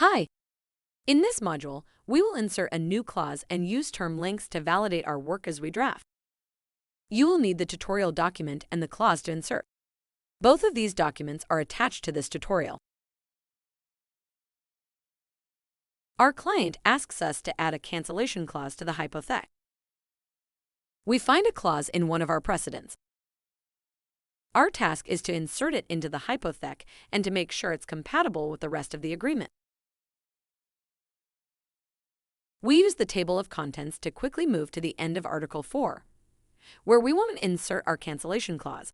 Hi! In this module, we will insert a new clause and use TermLynx to validate our work as we draft. You will need the tutorial document and the clause to insert. Both of these documents are attached to this tutorial. Our client asks us to add a cancellation clause to the hypothec. We find a clause in one of our precedents. Our task is to insert it into the hypothec and to make sure it's compatible with the rest of the agreement. We use the table of contents to quickly move to the end of Article 4, where we want to insert our cancellation clause.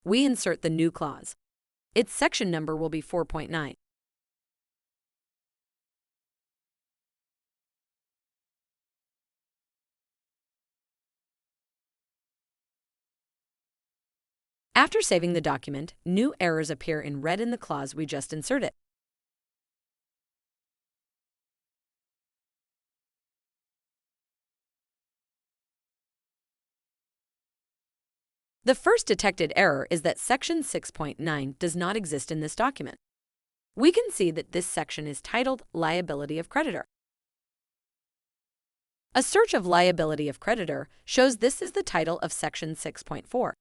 We insert the new clause. Its section number will be 4.9. After saving the document, new errors appear in red in the clause we just inserted. The first detected error is that Section 6.9 does not exist in this document. We can see that this section is titled Liability of Creditor. A search of Liability of Creditor shows this is the title of Section 6.4.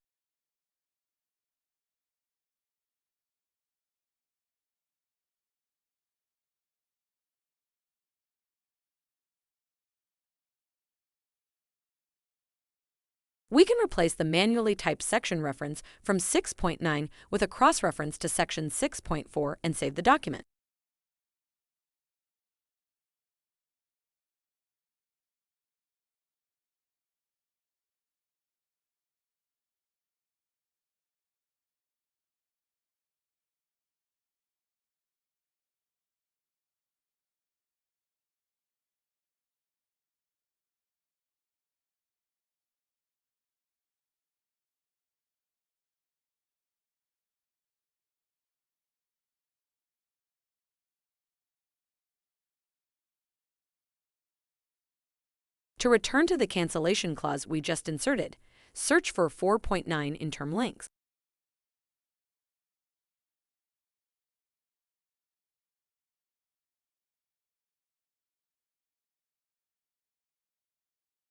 We can replace the manually typed section reference from 6.9 with a cross-reference to Section 6.4 and save the document. To return to the cancellation clause we just inserted, search for 4.9 in TermLynx.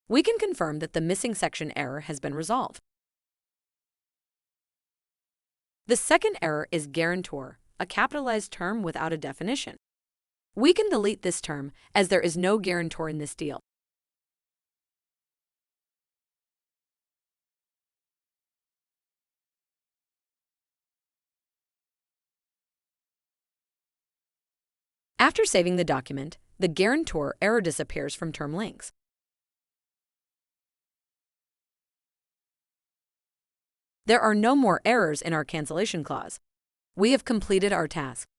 We can confirm that the missing section error has been resolved. The second error is guarantor, a capitalized term without a definition. We can delete this term as there is no guarantor in this deal. After saving the document, the guarantor error disappears from TermLynx. There are no more errors in our cancellation clause. We have completed our task.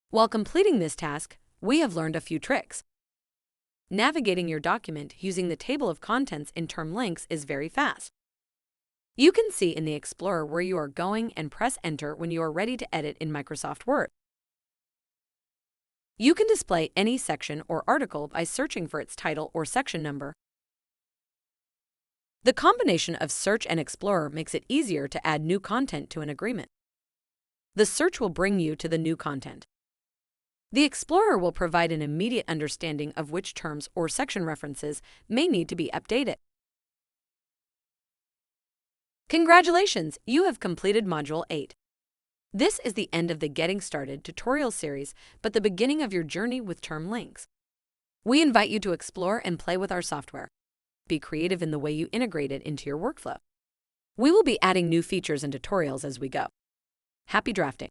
While completing this task, we have learned a few tricks. Navigating your document using the table of contents in TermLynx is very fast. You can see in the Explorer where you are going and press Enter when you are ready to edit in Microsoft Word. You can display any section or article by searching for its title or section number. The combination of Search and Explorer makes it easier to add new content to an agreement. The search will bring you to the new content. The Explorer will provide an immediate understanding of which terms or section references may need to be updated. Congratulations! You have completed Module 8. This is the end of the Getting Started tutorial series, but the beginning of your journey with TermLynx. We invite you to explore and play with our software. Be creative in the way you integrate it into your workflow. We will be adding new features and tutorials as we go. Happy drafting!